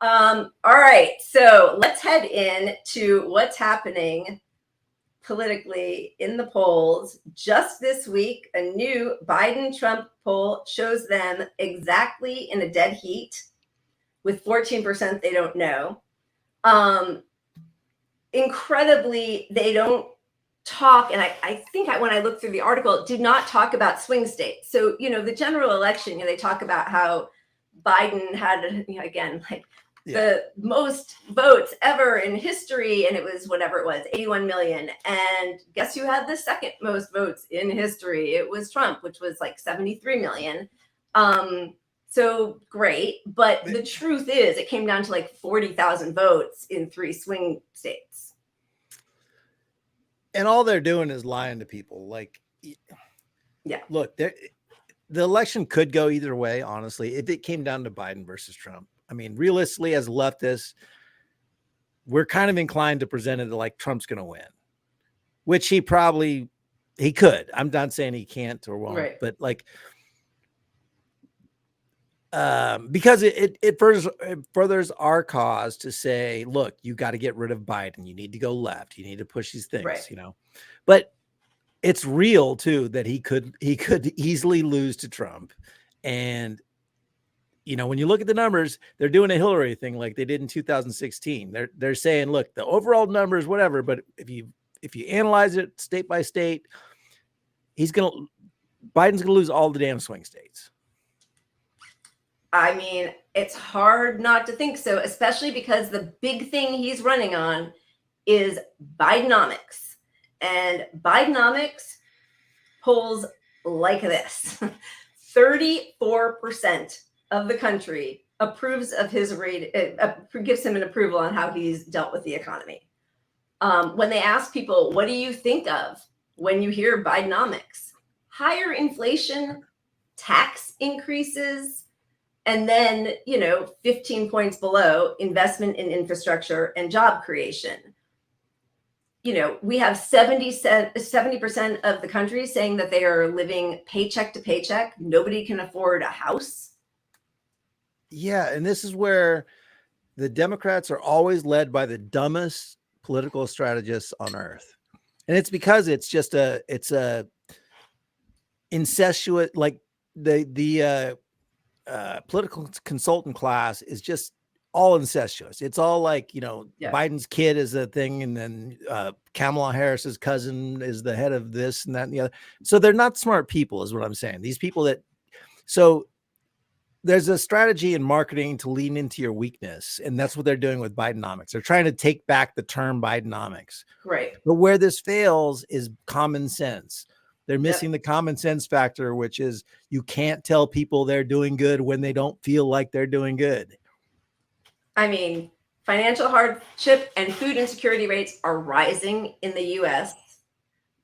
All right, so let's head in to what's happening politically in the polls. Just this week, a new Biden-Trump poll shows them exactly in a dead heat with 14% they don't know. Incredibly, they don't talk, and I think when I looked through the article, it did not talk about swing states. So, the general election, they talk about how Biden had, again, like the most votes ever in history, and it was whatever it was, 81 million. And guess who had the second most votes in history? It was Trump, which was like 73 million. So great, but the truth is it came down to like 40,000 votes in 3 swing states. And all they're doing is lying to people. Like, look, the election could go either way, honestly, if it came down to Biden versus Trump. I mean, realistically, as leftists, we're kind of inclined to present it like Trump's going to win, which he could. I'm not saying he can't or won't, right. But like, because it furthers our cause to say, look, you got to get rid of Biden. You need to go left. You need to push these things, right. But it's real too that he could easily lose to Trump. And when you look at the numbers, they're doing a Hillary thing like they did in 2016. They're saying, look, the overall numbers, whatever, but if you analyze it state by state, Biden's gonna lose all the damn swing states. I mean, it's hard not to think so, especially because the big thing he's running on is Bidenomics. And Bidenomics polls like this. 34% of the country approves of his rate, gives him an approval on how he's dealt with the economy. When they ask people, what do you think of when you hear Bidenomics? Higher inflation, tax increases, and then, 15 points below, investment in infrastructure and job creation. We have 70% of the country saying that they are living paycheck to paycheck. Nobody can afford a house. Yeah, and this is where the Democrats are always led by the dumbest political strategists on earth. And it's because it's a incestuous, like the political consultant class is just all incestuous. It's all like, Biden's kid is a thing. And then Kamala Harris's cousin is the head of this and that and the other. So they're not smart people is what I'm saying. These people so there's a strategy in marketing to lean into your weakness. And that's what they're doing with Bidenomics. They're trying to take back the term Bidenomics. Right. But where this fails is common sense. They're missing the common sense factor, which is you can't tell people they're doing good when they don't feel like they're doing good. I mean, financial hardship and food insecurity rates are rising in the U.S.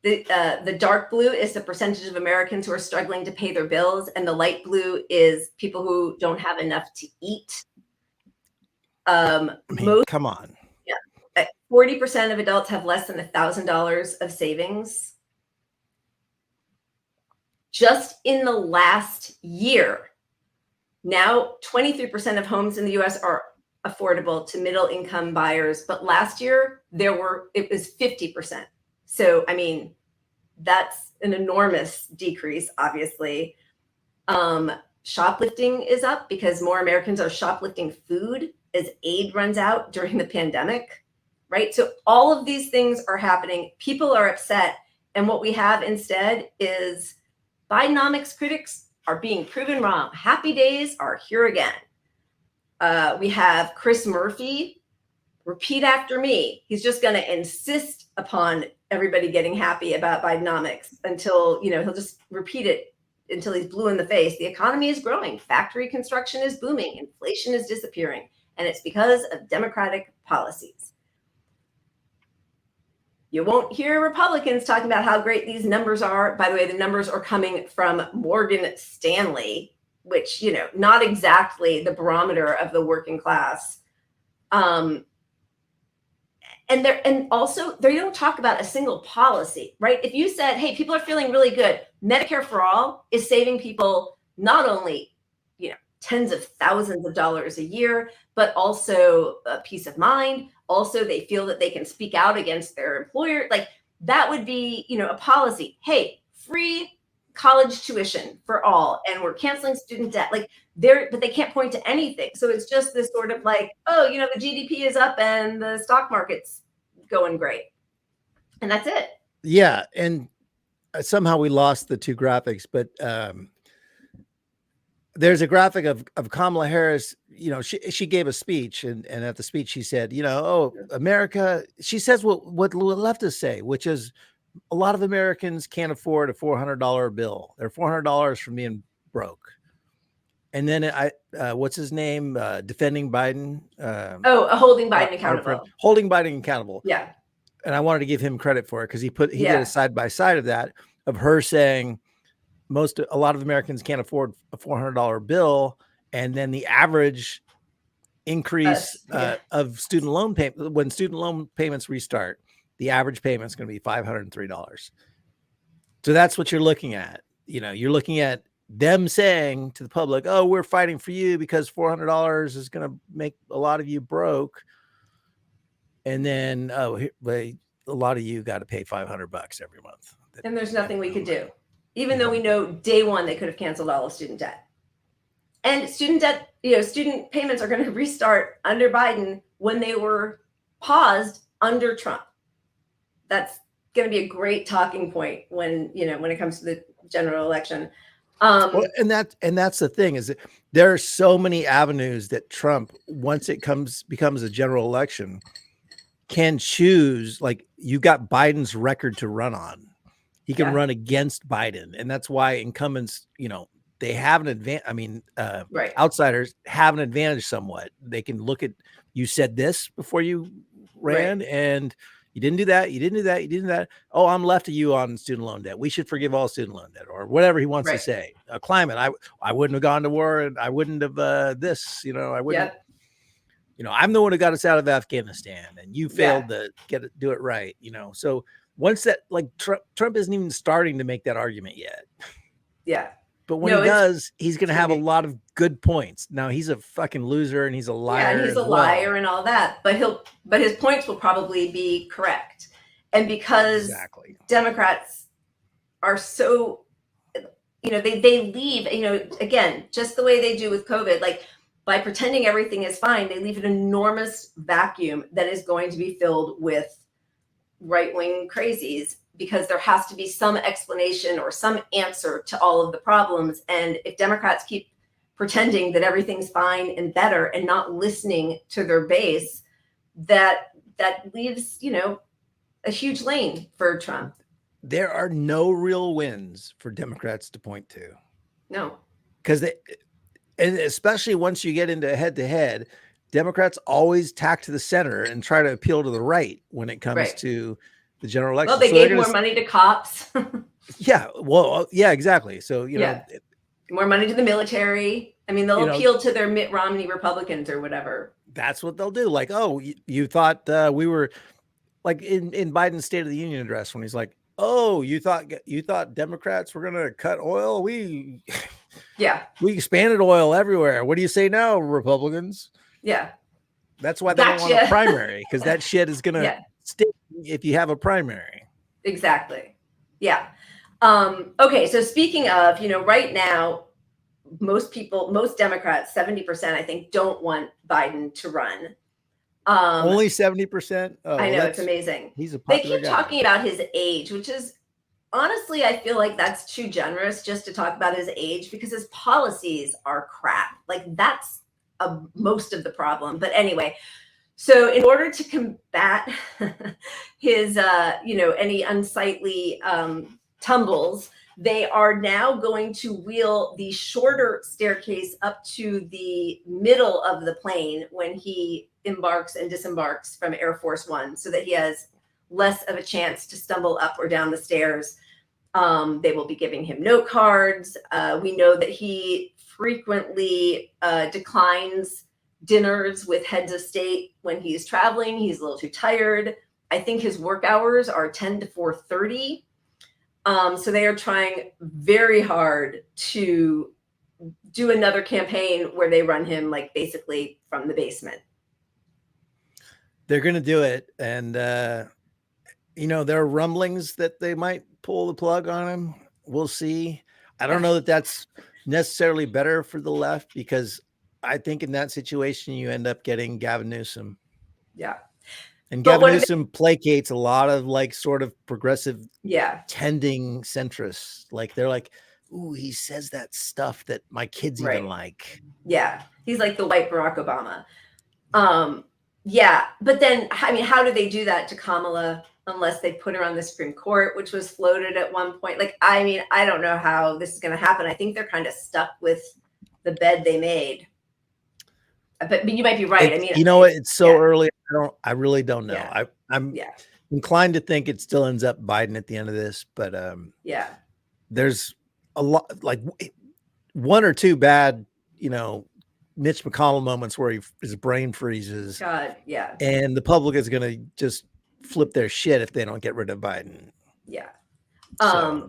The dark blue is the percentage of Americans who are struggling to pay their bills, and the light blue is people who don't have enough to eat. Come on. Yeah, 40% of adults have less than $1,000 of savings. Just in the last year, now 23% of homes in the U.S. are affordable to middle income buyers, but last year it was 50%. So, I mean, that's an enormous decrease, obviously. Shoplifting is up because more Americans are shoplifting food as aid runs out during the pandemic, right? So all of these things are happening. People are upset. And what we have instead is Bidenomics critics are being proven wrong. Happy days are here again. We have Chris Murphy. Repeat after me. He's just going to insist upon everybody getting happy about Bidenomics until, he'll just repeat it until he's blue in the face. The economy is growing. Factory construction is booming. Inflation is disappearing. And it's because of Democratic policies. You won't hear Republicans talking about how great these numbers are. By the way, the numbers are coming from Morgan Stanley, which, not exactly the barometer of the working class. And also they don't talk about a single policy, right? If you said, hey, people are feeling really good, Medicare for all is saving people not only, tens of thousands of dollars a year, but also peace of mind. Also, they feel that they can speak out against their employer. Like that would be, a policy. Hey, free college tuition for all, and we're canceling student debt. Like but they can't point to anything. So it's just this sort of like, oh, the GDP is up and the stock market's going great. And that's it. Yeah. And somehow we lost the two graphics, but there's a graphic of Kamala Harris. She gave a speech, and at the speech she said, oh, America, she says what leftists say, which is a lot of Americans can't afford a $400 bill. They're $400 from being broke. And then what's his name? Defending Biden. Holding Biden accountable. Holding Biden accountable. Yeah. And I wanted to give him credit for it because he did a side by side of that, of her saying a lot of Americans can't afford a $400 bill, and then the average increase of student loan payment, when student loan payments restart, the average payment is going to be $503. So that's what you're looking at. You're looking at them saying to the public, oh, we're fighting for you because $400 is going to make a lot of you broke. And then, a lot of you got to pay $500 every month. And there's nothing we could do, even though we know day one they could have canceled all of student debt. And student debt, student payments are going to restart under Biden when they were paused under Trump. That's going to be a great talking point when it comes to the general election. And that's the thing, is that there are so many avenues that Trump, once it becomes a general election, can choose. Like, you got Biden's record to run on. He can run against Biden. And that's why incumbents, they have an advantage. I mean, outsiders have an advantage somewhat. They can look at, you said this before you ran, and you didn't do that. You didn't do that. You didn't do that. Oh, I'm left of you on student loan debt. We should forgive all student loan debt, or whatever he wants to say. Climate. I wouldn't have gone to war, and I wouldn't have this, I wouldn't. I'm the one who got us out of Afghanistan, and you failed to do it right. So once that, like, Trump isn't even starting to make that argument yet. Yeah. But when he does, he's going to have a lot of good points. Now, he's a fucking loser, and he's a liar. Yeah, and he's a liar and all that. But his points will probably be correct. And because Democrats are so, they leave, again, just the way they do with COVID, like, by pretending everything is fine, they leave an enormous vacuum that is going to be filled with right-wing crazies, because there has to be some explanation or some answer to all of the problems. And if Democrats keep pretending that everything's fine and better and not listening to their base, that leaves, a huge lane for Trump. There are no real wins for Democrats to point to. No. Because and especially once you get into head-to-head, Democrats always tack to the center and try to appeal to the right when it comes to the general election. Well, they gave more money to cops. Yeah. Well, yeah, exactly. So, more money to the military. I mean, they'll appeal to their Mitt Romney Republicans or whatever. That's what they'll do. Like, oh, you thought we were, like, in Biden's State of the Union address, when he's like, oh, you thought Democrats were going to cut oil? We expanded oil everywhere. What do you say now, Republicans? Yeah. That's why they don't want a primary, because that shit is going to stick if you have a primary. Exactly. Yeah. Okay. So speaking of, right now, most Democrats, 70%, I think, don't want Biden to run. Only 70%. Oh, I know, it's amazing. He's a popular They keep guy. talking about his age, which is, honestly, I feel like that's too generous just to talk about his age, because his policies are crap. Like, that's most of the problem. But anyway, so in order to combat his, any unsightly tumbles, they are now going to wheel the shorter staircase up to the middle of the plane when he embarks and disembarks from Air Force One, so that he has less of a chance to stumble up or down the stairs. They will be giving him note cards. We know that he frequently declines dinners with heads of state when he's traveling. He's a little too tired. I think his work hours are 10 to 4:30. So they are trying very hard to do another campaign where they run him like basically from the basement. They're going to do it. And, you know, there are rumblings that they might pull the plug on him. We'll see. I don't know that that's necessarily better for the left, because I think in that situation, you end up getting Gavin Newsom. Yeah. And Gavin Newsom placates a lot of like sort of progressive, tending centrists. Like they're like, ooh, he says that stuff that my kids even like. Yeah. He's like the white Barack Obama. Yeah. But then, I mean, how do they do that to Kamala unless they put her on the Supreme Court, which was floated at one point? Like, I mean, I don't know how this is going to happen. I think they're kind of stuck with the bed they made. But you might be right. I mean, you know what? It's so early. I really don't know. Yeah. I'm inclined to think it still ends up Biden at the end of this, but there's a lot, like one or two bad, you know, Mitch McConnell moments where his brain freezes. God, yeah. And the public is going to just flip their shit if they don't get rid of Biden. Yeah.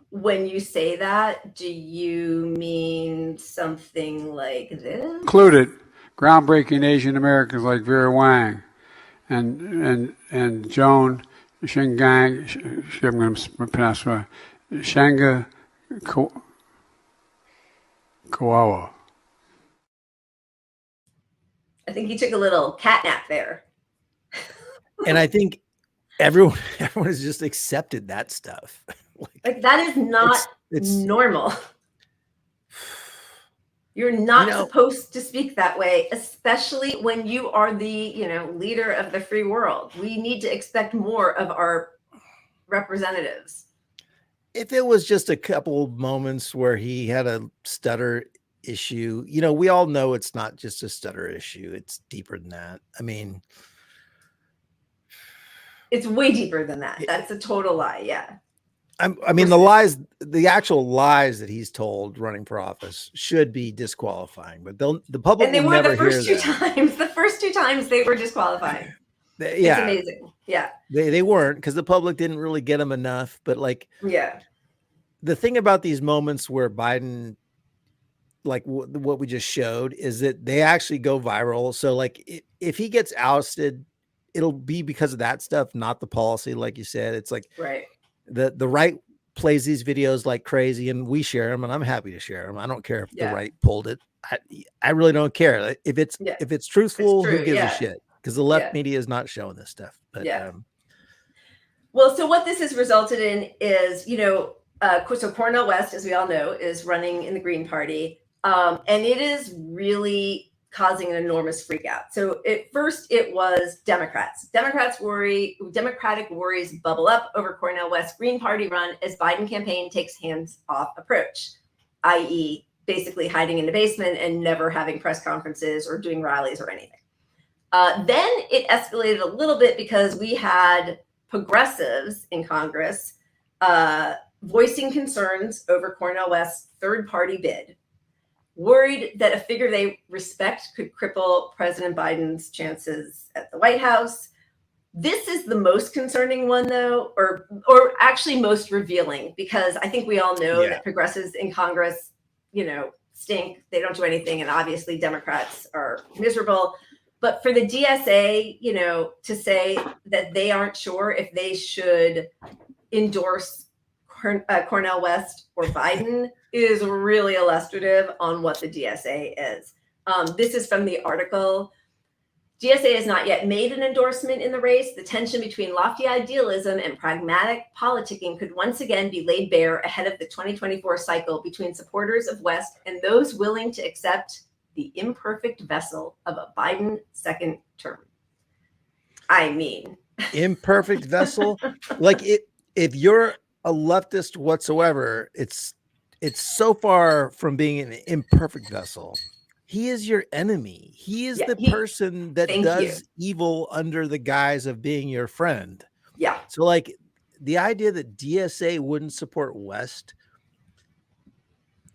When you say that, do you mean something like this? Included groundbreaking Asian Americans like Vera Wang and Joan Shingang, I'm going to pronounce it right, Shanga Kawawa. I think you took a little cat nap there. And I think everyone has just accepted that stuff. Like that is not it's normal. You're not supposed to speak that way, especially when you are the, you know, leader of the free world. We need to expect more of our representatives. If it was just a couple moments where he had a stutter issue, you know, we all know it's not just a stutter issue. It's deeper than that. I mean, it's way deeper than that. That's a total lie. Yeah. I mean, the actual lies that he's told running for office should be disqualifying, but the public will never hear that. The first two times they were disqualifying. It's amazing. Yeah. They weren't, because the public didn't really get them enough. But like, the thing about these moments where Biden, like what we just showed, is that they actually go viral. So like if he gets ousted, it'll be because of that stuff, not the policy. Like you said, it's like, the right plays these videos like crazy, and we share them, and I'm happy to share them. I don't care if the right pulled it. I really don't care. If it's truthful, who gives a shit? Because the left media is not showing this stuff. But well, so what this has resulted in is, you know, so Cornel West, as we all know, is running in the Green Party, and it is really causing an enormous freak out. So at first it was Democratic worries bubble up over Cornel West's Green Party run as Biden campaign takes hands-off approach, i.e. basically hiding in the basement and never having press conferences or doing rallies or anything. Then it escalated a little bit because we had progressives in Congress voicing concerns over Cornel West's third-party bid, worried that a figure they respect could cripple President Biden's chances at the White House. This is the most concerning one, though, or actually most revealing, because I think we all know that progressives in Congress, you know, stink. They don't do anything, and obviously Democrats are miserable. But for the DSA, you know, to say that they aren't sure if they should endorse Cornel West or Biden is really illustrative on what the DSA is. This is from the article. DSA has not yet made an endorsement in the race. The tension between lofty idealism and pragmatic politicking could once again be laid bare ahead of the 2024 cycle between supporters of West and those willing to accept the imperfect vessel of a Biden second term. I mean, imperfect vessel? Like if you're a leftist whatsoever, it's so far from being an imperfect vessel. He is your enemy. He is the person that does evil under the guise of being your friend. Yeah. So like the idea that DSA wouldn't support West,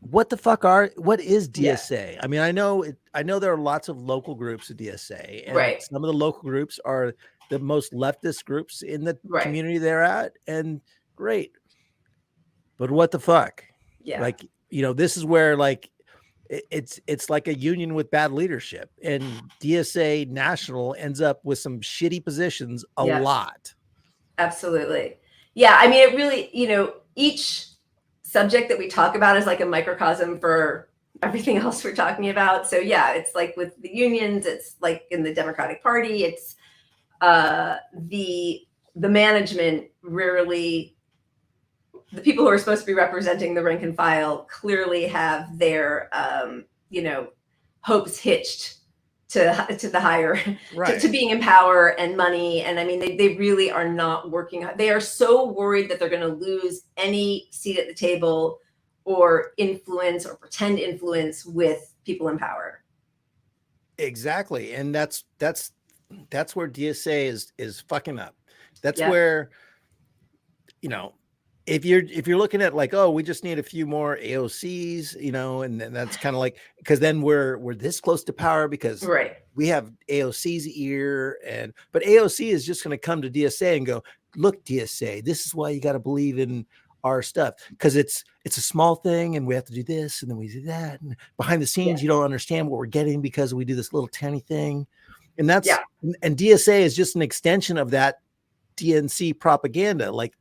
what is DSA? I mean, I know there are lots of local groups of DSA, and some of the local groups are the most leftist groups in the community they're at, and great. But what the fuck? Yeah. Like, you know, this is where like it's like a union with bad leadership, and DSA national ends up with some shitty positions a lot. Absolutely. Yeah. I mean, it really, each subject that we talk about is like a microcosm for everything else we're talking about. So yeah, it's like with the unions, it's like in the Democratic Party, it's the management rarely, the people who are supposed to be representing the rank and file clearly have their hopes hitched to the higher, to being in power and money. And I mean, they really are not working. They are so worried that they're going to lose any seat at the table or influence or pretend influence with people in power. Exactly. And that's where DSA is fucking up. That's where, if you're looking at like, oh, we just need a few more AOCs, and then that's kind of like, because then we're this close to power because we have AOC's ear, but AOC is just going to come to DSA and go, look, DSA, this is why you got to believe in our stuff, because it's a small thing and we have to do this and then we do that, and behind the scenes you don't understand what we're getting because we do this little tiny thing, and that's and DSA is just an extension of that DNC propaganda. Like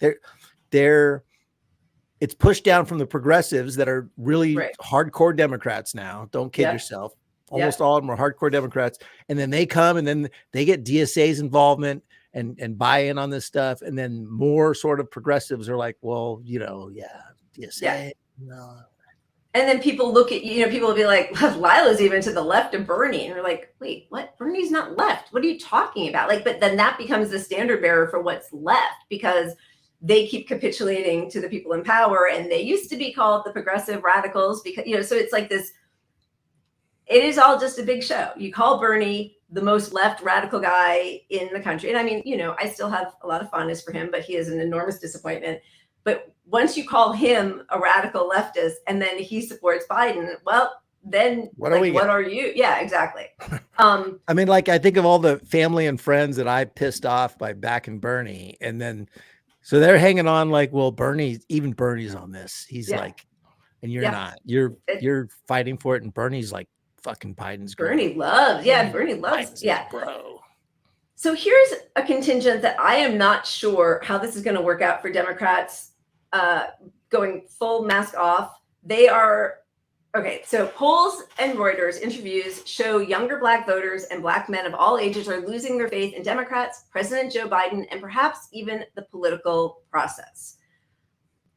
it's pushed down from the progressives that are really hardcore Democrats now. Don't kid yourself. Almost all of them are hardcore Democrats. And then they come and then they get DSA's involvement and buy in on this stuff. And then more sort of progressives are like, well, DSA. No. And then people look at, people will be like, Lila's even to the left of Bernie. And we're like, wait, what? Bernie's not left. What are you talking about? Like, but then that becomes the standard bearer for what's left, because they keep capitulating to the people in power. And they used to be called the progressive radicals because, so it's like this, it is all just a big show. You call Bernie the most left radical guy in the country. And I mean, I still have a lot of fondness for him, but he is an enormous disappointment. But once you call him a radical leftist and then he supports Biden, well, then what are you? Yeah, exactly. I mean, like, I think of all the family and friends that I pissed off by backing Bernie, and then so they're hanging on like, well, Bernie's on this. He's like, and you're not. You're fighting for it, and Bernie's like, fucking Biden's girl. Bernie loves, bro. So here's a contingent that I am not sure how this is going to work out for Democrats going full mask off. They are, so polls and Reuters interviews show younger Black voters and Black men of all ages are losing their faith in Democrats, President Joe Biden, and perhaps even the political process.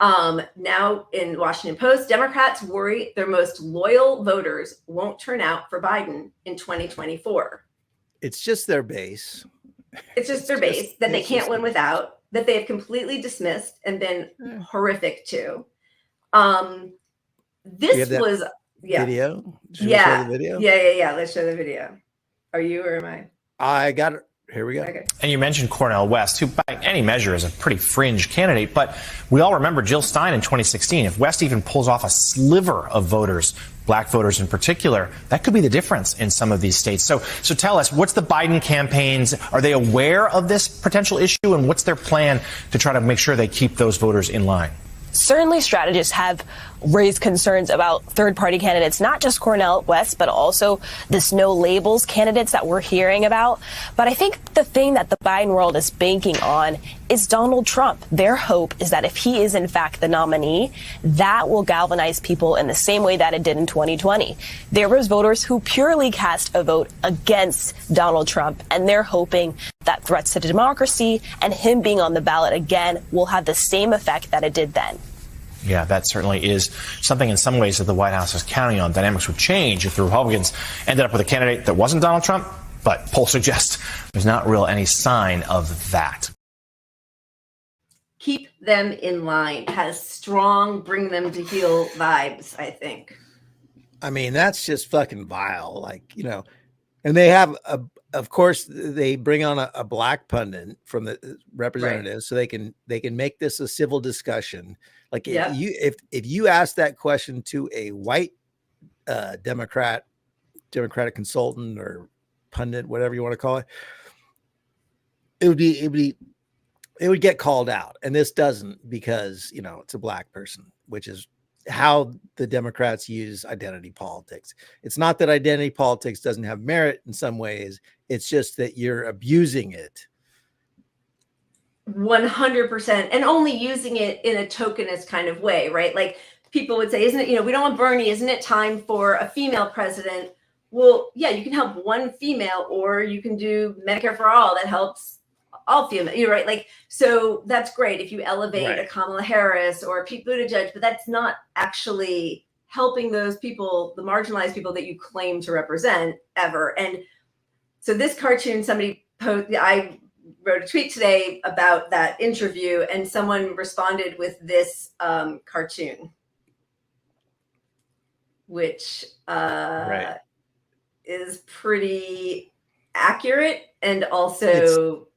Now in Washington Post, Democrats worry their most loyal voters won't turn out for Biden in 2024. It's just their base. It's just their base that they can't win without, that they have completely dismissed and been horrific to. This was video. Yeah. The video? Yeah. Let's show the video. Are you or am I? I got it. Here we go. Okay. And you mentioned Cornel West, who by any measure is a pretty fringe candidate, but we all remember Jill Stein in 2016. If West even pulls off a sliver of voters, Black voters in particular, that could be the difference in some of these states. So tell us, what's the Biden campaigns? Are they aware of this potential issue, and what's their plan to try to make sure they keep those voters in line? Certainly strategists have raised concerns about third-party candidates, not just Cornel West, but also this no labels candidates that we're hearing about. But I think the thing that the Biden world is banking on is Donald Trump. Their hope is that if he is in fact the nominee, that will galvanize people in the same way that it did in 2020. There was voters who purely cast a vote against Donald Trump, and they're hoping that threats to democracy and him being on the ballot again will have the same effect that it did then. Yeah, that certainly is something in some ways that the White House is counting on. Dynamics would change if the Republicans ended up with a candidate that wasn't Donald Trump, but polls suggest there's not really any sign of that. Keep them in line has strong bring them to heel vibes, I think. I mean, that's just fucking vile. Like, and they have of course they bring on a Black pundit from the representatives, so they can make this a civil discussion. Like if you ask that question to a white Democratic consultant or pundit, whatever you want to call it, it would get called out. And this doesn't, because it's a Black person, which is how the Democrats use identity politics. It's not that identity politics doesn't have merit in some ways. It's just that you're abusing it. 100%, and only using it in a tokenist kind of way, right? Like people would say, isn't it, we don't want Bernie, isn't it time for a female president? Well, yeah, you can help one female, or you can do Medicare for all that helps all female, you're right. Like, so that's great if you elevate a Kamala Harris or a Pete Buttigieg, but that's not actually helping those people, the marginalized people that you claim to represent ever. And so this cartoon, somebody posted, I wrote a tweet today about that interview, and someone responded with this cartoon, which is pretty accurate, and also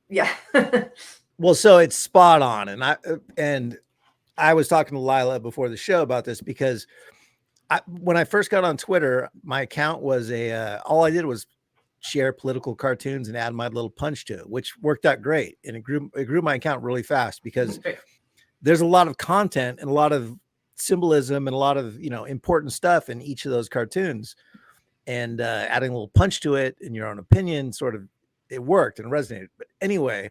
well, so it's spot on. And I was talking to Lila before the show about this, because when I first got on Twitter, my account was all I did was share political cartoons and add my little punch to it, which worked out great. And it grew my account really fast, because there's a lot of content and a lot of symbolism and a lot of, important stuff in each of those cartoons, and adding a little punch to it in your own opinion, sort of, it worked and resonated. But anyway,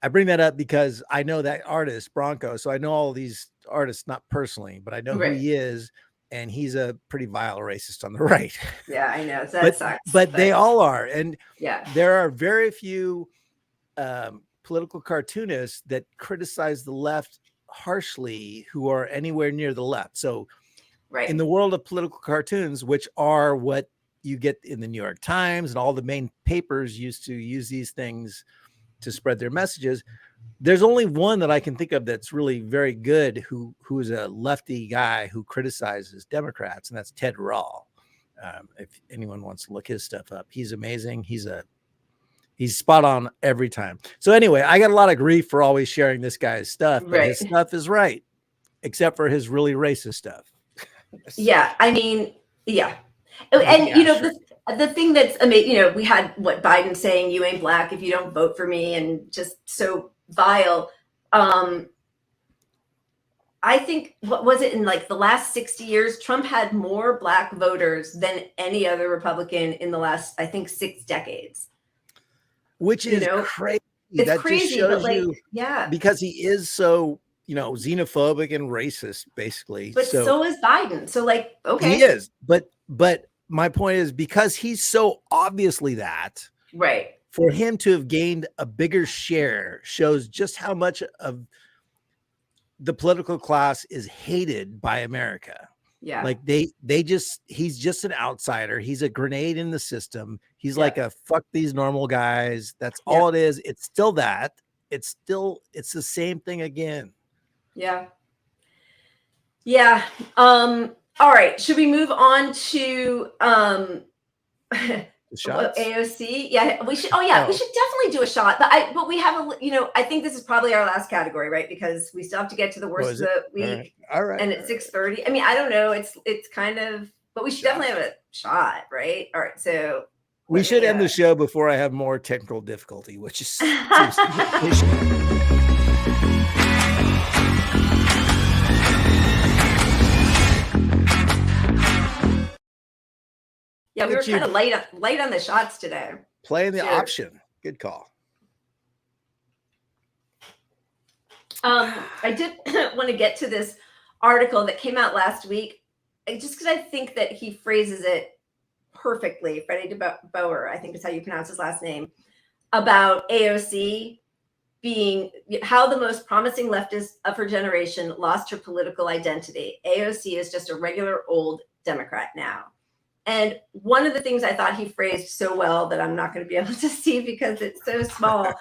I bring that up because I know that artist Bronco. So I know all these artists, not personally, but I know who he is. And he's a pretty vile racist on the right. Yeah, I know. That sucks. But they all are. And yeah, there are very few political cartoonists that criticize the left harshly who are anywhere near the left. So in the world of political cartoons, which are what you get in the New York Times, and all the main papers used to use these things to spread their messages, there's only one that I can think of that's really very good, who is a lefty guy who criticizes Democrats, and that's Ted Rall. If anyone wants to look his stuff up, he's amazing. He's spot on every time. So anyway, I got a lot of grief for always sharing this guy's stuff, but his stuff is right, except for his really racist stuff. Yeah, I mean, yeah. And the thing that's amazing, we had Biden saying, "You ain't black if you don't vote for me," and just so vile. I think, what was it, in like the last 60 years, Trump had more black voters than any other Republican in the last, I think, 6 decades. Which is crazy. It's that crazy, just shows but you, because he is so, xenophobic and racist, basically. But so is Biden. So okay. He is. But my point is, because he's so obviously that, right, for him to have gained a bigger share shows just how much of the political class is hated by America. Yeah. Like he's just an outsider. He's a grenade in the system. He's like a fuck these normal guys. That's all it is. It's still that. It's the same thing again. Yeah. Yeah. All right. Should we move on to shots? AOC? Yeah, we should. Oh yeah, we should definitely do a shot. But we have I think this is probably our last category, right? Because we still have to get to the worst of the week. All right. And it's 6:30. I mean, I don't know. It's kind of, but we should definitely have a shot, right? All right. So we should end the show before I have more technical difficulty, which is yeah, we were kind of light on the shots today. Playing the option. Good call. I did want to get to this article that came out last week, just because I think that he phrases it perfectly. Freddie DeBoer, I think is how you pronounce his last name, about AOC being how the most promising leftist of her generation lost her political identity. AOC is just a regular old Democrat now. And one of the things I thought he phrased so well that I'm not going to be able to see because it's so small,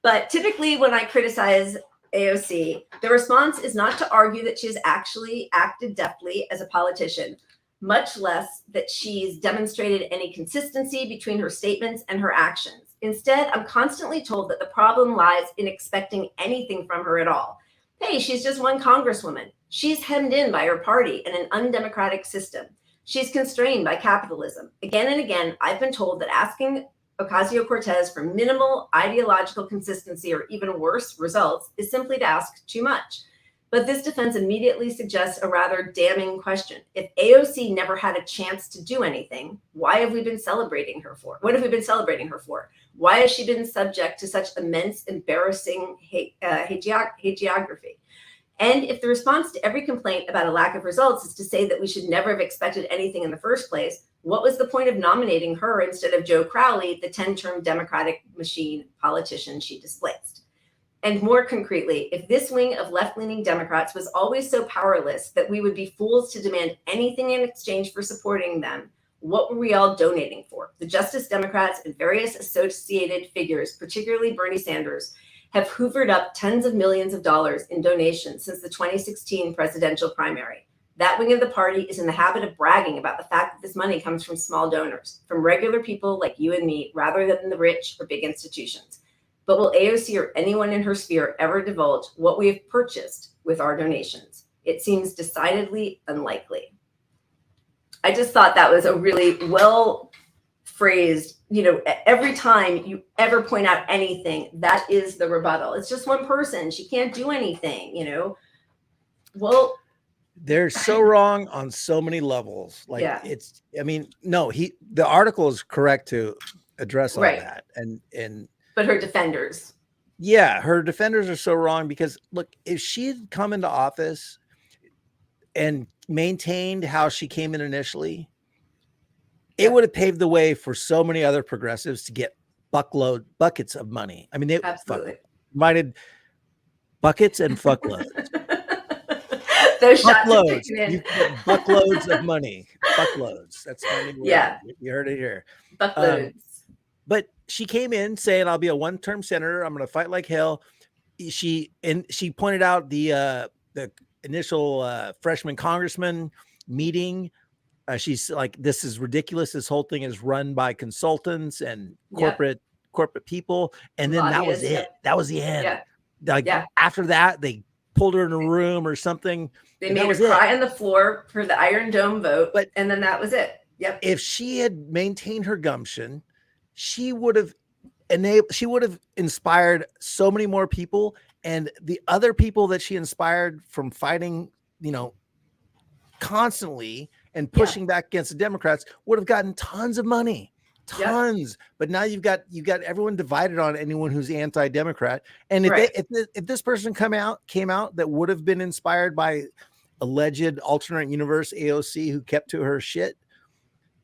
but typically when I criticize AOC, the response is not to argue that she's actually acted deftly as a politician, much less that she's demonstrated any consistency between her statements and her actions. Instead, I'm constantly told that the problem lies in expecting anything from her at all. Hey, she's just one congresswoman. She's hemmed in by her party and an undemocratic system. She's constrained by capitalism. Again and again, I've been told that asking Ocasio-Cortez for minimal ideological consistency or even worse results is simply to ask too much. But this defense immediately suggests a rather damning question. If AOC never had a chance to do anything, why have we been celebrating her for? What have we been celebrating her for? Why has she been subject to such immense, embarrassing hagiography? And if the response to every complaint about a lack of results is to say that we should never have expected anything in the first place, what was the point of nominating her instead of Joe Crowley, the 10-term Democratic machine politician she displaced? And more concretely, if this wing of left-leaning Democrats was always so powerless that we would be fools to demand anything in exchange for supporting them, what were we all donating for? The Justice Democrats and various associated figures, particularly Bernie Sanders, have hoovered up tens of millions of dollars in donations since the 2016 presidential primary. That wing of the party is in the habit of bragging about the fact that this money comes from small donors, from regular people like you and me, rather than the rich or big institutions. But will AOC or anyone in her sphere ever divulge what we have purchased with our donations? It seems decidedly unlikely. I just thought that was a really well phrased, every time you ever point out anything, that is the rebuttal. It's just one person. She can't do anything, Well, they're so wrong on so many levels. Like the article is correct to address all that. But her defenders. Yeah, her defenders are so wrong because look, if she had come into office and maintained how she came in initially, it would have paved the way for so many other progressives to get buckets of money. I mean, they minded buckets and fuckloads. Those buckloads. You get buckloads of money. Buckloads. That's my new word. Yeah. You heard it here. Buckloads. But she came in saying, "I'll be a one-term senator. I'm going to fight like hell." She pointed out the initial freshman congressman meeting. She's like, "This is ridiculous. This whole thing is run by consultants and corporate people." And then that was it. That was the end. After that, they pulled her in a room or something. They made her cry on the floor for the Iron Dome vote, and then that was it. Yep. If she had maintained her gumption, she would have inspired so many more people, and the other people that she inspired from fighting, constantly and pushing back against the Democrats would have gotten tons of money, But now you've got everyone divided on anyone who's anti-Democrat. And if this person came out that would have been inspired by alleged alternate universe AOC who kept to her shit,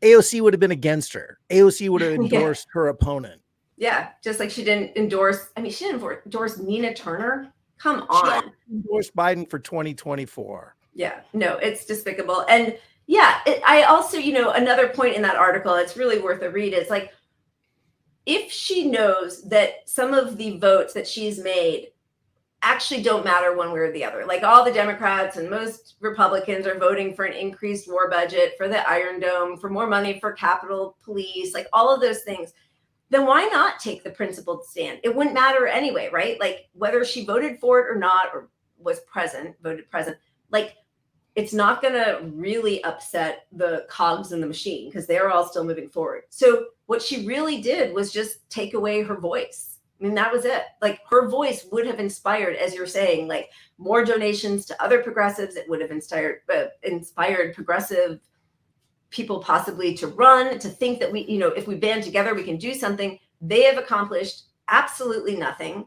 AOC would have been against her. AOC would have endorsed her opponent. Yeah, just like she didn't endorse. I mean, she didn't endorse Nina Turner. Come on. She endorsed Biden for 2024. Yeah, no, it's despicable. And I also, another point in that article, it's really worth a read. It's like, if she knows that some of the votes that she's made actually don't matter one way or the other, like all the Democrats and most Republicans are voting for an increased war budget, for the Iron Dome, for more money for Capitol Police, like all of those things, then why not take the principled stand? It wouldn't matter anyway, right? Like whether she voted for it or not, or was voted present, like it's not going to really upset the cogs in the machine because they're all still moving forward. So what she really did was just take away her voice. I mean, that was it. Like her voice would have inspired, as you're saying, like more donations to other progressives. It would have inspired progressive people possibly to run, to think that we, if we band together, we can do something. They have accomplished absolutely nothing.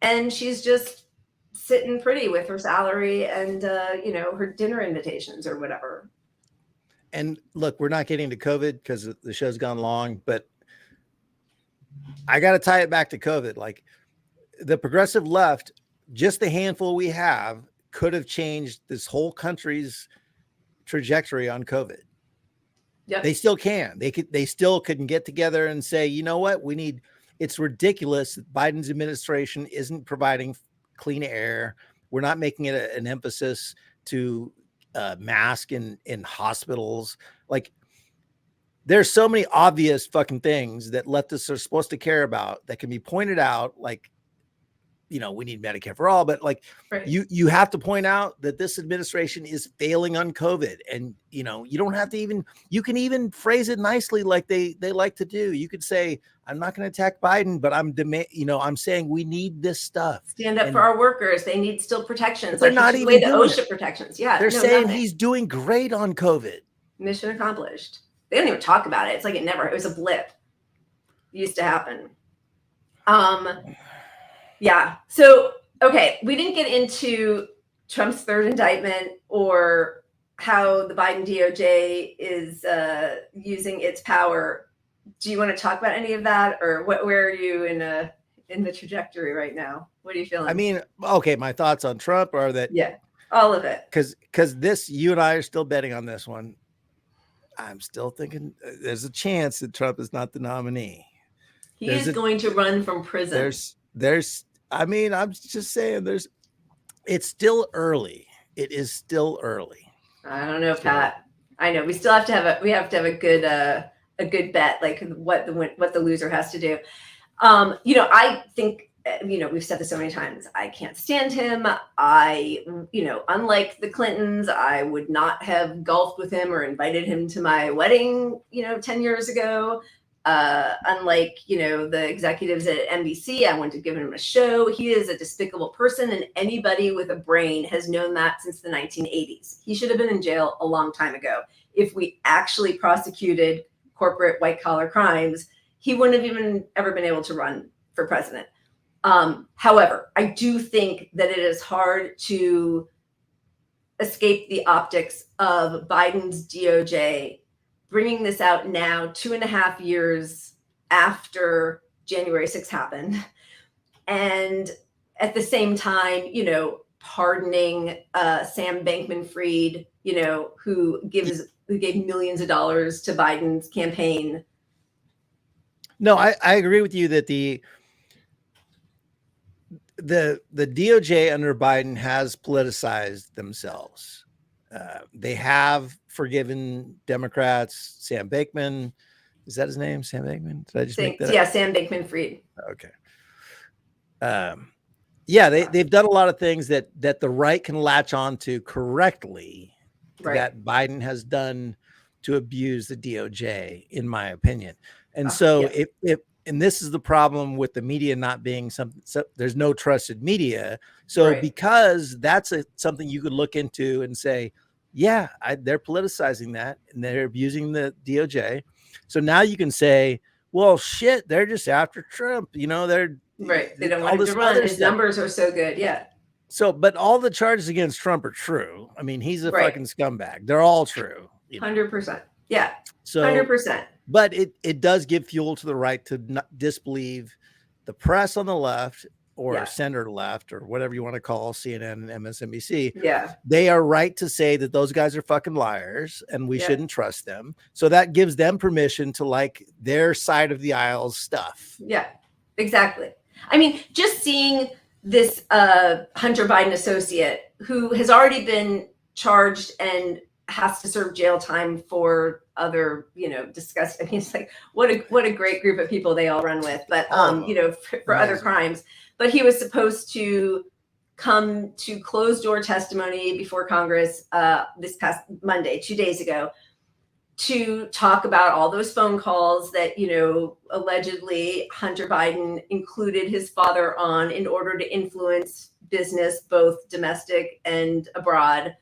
And she's just sitting pretty with her salary and, her dinner invitations or whatever. And look, we're not getting to COVID because the show's gone long, but I got to tie it back to COVID. Like the progressive left, just the handful we have could have changed this whole country's trajectory on COVID. Yep. They still can. They still couldn't get together and say, you know what, it's ridiculous that Biden's administration isn't providing clean air. We're not making it an emphasis to mask in hospitals. Like there's so many obvious fucking things that leftists are supposed to care about that can be pointed out. Like we need Medicare for all, but like you have to point out that this administration is failing on COVID. And, you don't have to you can even phrase it nicely like they like to do. You could say, I'm not going to attack Biden, but I'm saying we need this stuff. Stand up for our workers. They need still protections. They're not even doing OSHA protections. Yeah. They're saying he's doing great on COVID. Mission accomplished. They don't even talk about it. It's like it was a blip. It used to happen. Yeah. So, okay. We didn't get into Trump's third indictment or how the Biden DOJ is using its power. Do you want to talk about any of that, or where are you in the trajectory right now? What are you feeling? I mean, okay. My thoughts on Trump are that, all of it. Because you and I are still betting on this one. I'm still thinking there's a chance that Trump is not the nominee. He is going to run from prison. I'm just saying it's still early. It is still early. I don't know, Pat. I know we still have to have a good bet, like what the loser has to do. I think, we've said this so many times, I can't stand him. Unlike the Clintons, I would not have golfed with him or invited him to my wedding, 10 years ago. Unlike, the executives at NBC, I wanted to give him a show. He is a despicable person, and anybody with a brain has known that since the 1980s. He should have been in jail a long time ago. If we actually prosecuted corporate white-collar crimes, he wouldn't have even ever been able to run for president. However, I do think that it is hard to escape the optics of Biden's DOJ bringing this out now, 2.5 years after January 6th happened. And at the same time, pardoning Sam Bankman-Fried, who gave millions of dollars to Biden's campaign. No, I agree with you that the DOJ under Biden has politicized themselves. They have forgiven Democrats. Sam Bankman, is that his name? Sam Bankman? Did I just make that up? Yeah, Sam Bankman-Fried. Okay. They've done a lot of things that the right can latch on to correctly, that Biden has done to abuse the DOJ, in my opinion. And and this is the problem with the media not being there's no trusted media. So because that's something you could look into and say, they're politicizing that and they're abusing the DOJ. So now you can say, well, shit, they're just after Trump. They're they don't want him to run. His numbers are so good. Yeah. So, but all the charges against Trump are true. I mean, he's a fucking scumbag. They're all true. 100%. Yeah. So 100%. But it does give fuel to the right to not disbelieve the press on the left or center left or whatever you want to call CNN and MSNBC. Yeah. They are right to say that those guys are fucking liars and we shouldn't trust them. So that gives them permission to like their side of the aisle stuff. Yeah, exactly. I mean, just seeing this Hunter Biden associate who has already been charged and has to serve jail time for other, disgusting. I mean, it's like, what a great group of people they all run with, but, for other crimes. But he was supposed to come to closed door testimony before Congress this past Monday, 2 days ago, to talk about all those phone calls that, allegedly Hunter Biden included his father on in order to influence business, both domestic and abroad,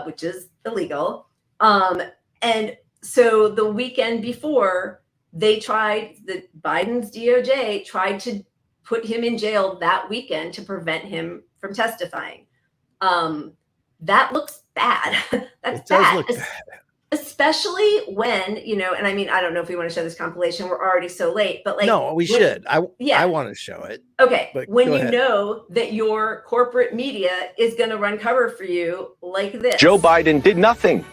which is illegal. And so the weekend before, Biden's DOJ tried to put him in jail that weekend to prevent him from testifying. That looks bad. That's bad. Look bad. Especially when, and I mean, I don't know if we want to show this compilation. We're already so late, but no, we should. I want to show it. Okay. When you know that your corporate media is going to run cover for you like this. Joe Biden did nothing,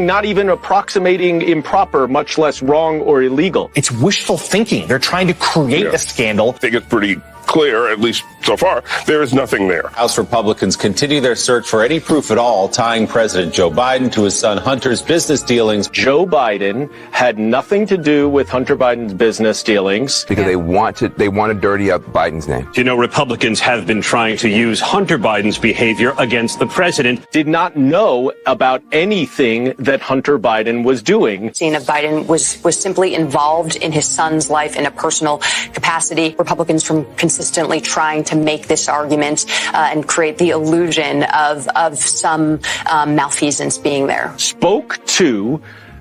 not even approximating improper, much less wrong or illegal. It's wishful thinking. They're trying to create a scandal. I think it's pretty clear, at least so far, there is nothing there. House Republicans continue their search for any proof at all tying President Joe Biden to his son Hunter's business dealings. Joe Biden had nothing to do with Hunter Biden's business dealings. Because they want to dirty up Biden's name. You know, Republicans have been trying to use Hunter Biden's behavior against the president. Did not know about anything that Hunter Biden was doing. Gina Biden was simply involved in his son's life in a personal capacity. Republicans from consistently trying to make this argument and create the illusion of some malfeasance being there. Spoke to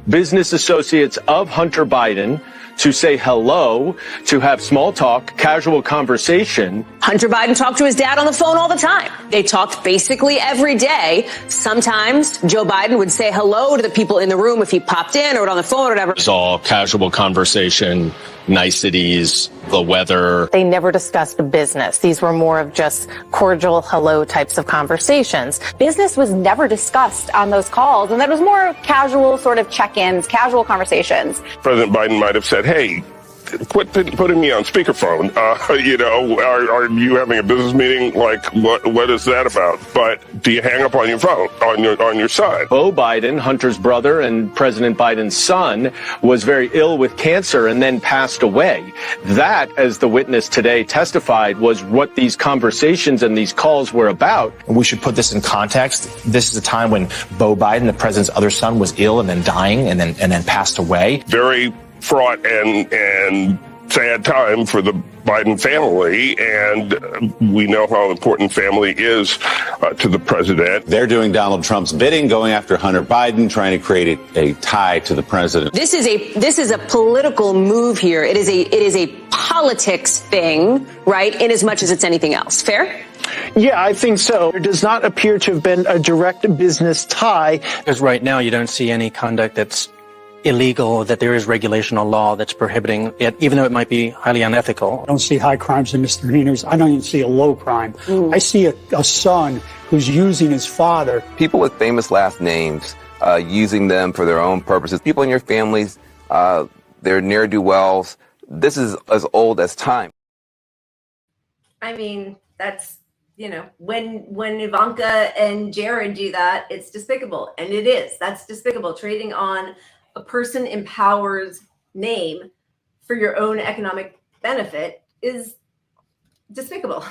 business associates of Hunter Biden to say hello, to have small talk, casual conversation. Hunter Biden talked to his dad on the phone all the time. They talked basically every day. Sometimes Joe Biden would say hello to the people in the room if he popped in or on the phone or whatever. It's all casual conversation, niceties, the weather. They never discussed the business. These were more of just cordial hello types of conversations. Business was never discussed on those calls, and that was more casual sort of check-ins, casual conversations. President Biden might have said, hey, quit putting me on speakerphone. Are you having a business meeting? Like, what is that about? But do you hang up on your phone, on your side? Beau Biden, Hunter's brother and President Biden's son, was very ill with cancer and then passed away. That, as the witness today testified, was what these conversations and these calls were about. We should put this in context. This is a time when Beau Biden, the president's other son, was ill and then dying and then passed away. Very fraught and sad time for the Biden family, and we know how important family is to the president. They're doing Donald Trump's bidding, going after Hunter Biden, trying to create a tie to the president. This is a political move here. It is a politics thing, right? In as much as it's anything else. Fair? Yeah, I think so. There does not appear to have been a direct business tie. Because right now you don't see any conduct that's illegal, that there is regulation or law that's prohibiting it, even though it might be highly unethical. I don't see high crimes and misdemeanors. I don't even see a low crime. I see a son who's using his father. People with famous last names, using them for their own purposes. People in your families, they're ne'er-do-wells. This is as old as time. I mean, that's, when Ivanka and Jared do that, it's despicable. And it is. That's despicable. Trading on a person in power's name for your own economic benefit is despicable.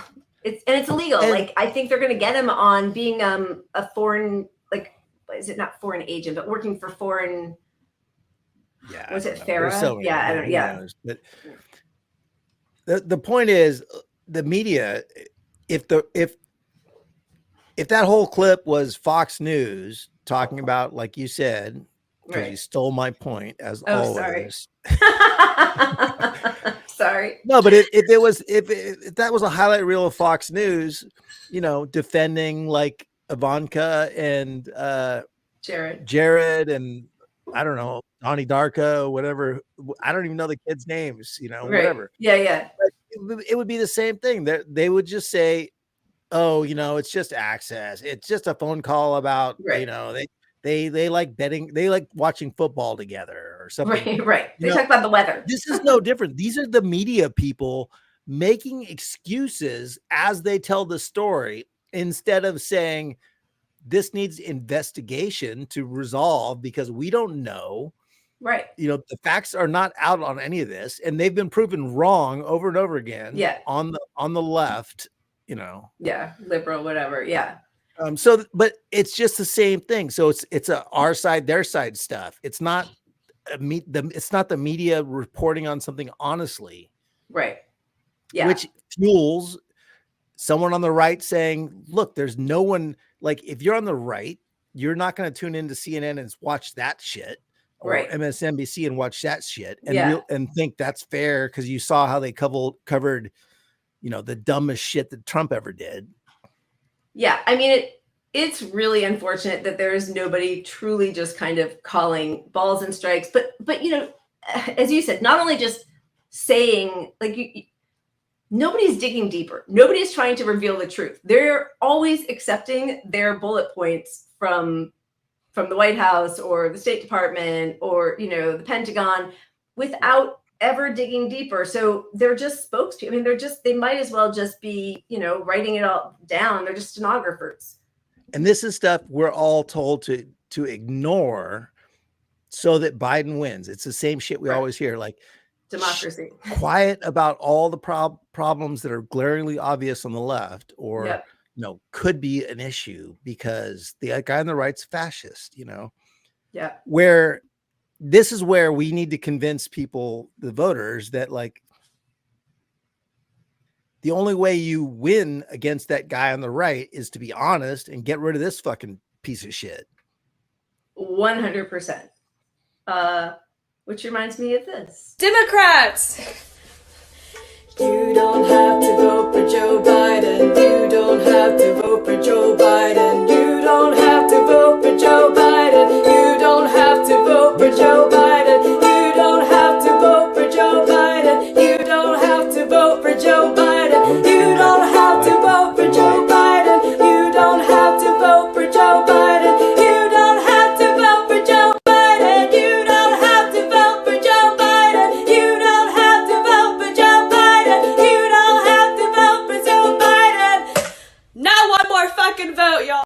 It's illegal. I think they're going to get him on being a foreign, is it not foreign agent, but working for foreign. Yeah. Was it Farah? So yeah. I don't. Yeah. But the point is, the media. If that whole clip was Fox talking about, like you said. Because you stole my point, as always. Sorry. No, but if that was a highlight reel of Fox News, defending like Ivanka and Jared and I don't know, Donnie Darko, whatever. I don't even know the kids' names, whatever. Yeah. But it would be the same thing. They would just say, oh, it's just access. It's just a phone call about, They like betting. They like watching football together or something. Right. They talk about the weather. This is no different. These are the media people making excuses as they tell the story instead of saying this needs investigation to resolve because we don't know. Right. The facts are not out on any of this, and they've been proven wrong over and over again. Yeah. On the left, Yeah, liberal, whatever. Yeah. But it's just the same thing. So it's our side, their side stuff. It's not it's not the media reporting on something honestly, right? Yeah, which fuels someone on the right saying, "Look, there's no one like if you're on the right, you're not going to tune into CNN and watch that shit, or MSNBC and watch that shit, and think that's fair because you saw how they covered, the dumbest shit that Trump ever did." Yeah, I mean, it's really unfortunate that there is nobody truly just kind of calling balls and strikes. But as you said, not only just saying nobody's digging deeper. Nobody's trying to reveal the truth. They're always accepting their bullet points from the White House or the State Department or the Pentagon without ever digging deeper. So they're just spokespeople. I mean, they might as well just be, writing it all down. They're just stenographers. And this is stuff we're all told to ignore so that Biden wins. It's the same shit we always hear, like democracy. Quiet about all the problems that are glaringly obvious on the left, or could be an issue because the guy on the right's fascist, Yeah. Where this is where we need to convince people, the voters, that like the only way you win against that guy on the right is to be honest and get rid of this fucking piece of shit. 100%. Which reminds me of this. Democrats! You don't have to vote for Joe Biden. You don't have to vote for Joe Biden. You don't have to vote for Joe Biden. You don't have to vote for Joe Biden. You don't have to vote for Joe Biden. You don't have to vote for Joe Biden. You don't have to vote for Joe Biden. You don't have to vote for Joe Biden. You don't have to vote for Joe Biden. You don't have to vote for Joe Biden. You don't have to vote for Joe Biden. You don't have to vote for Joe Biden. Not one more fucking vote, y'all.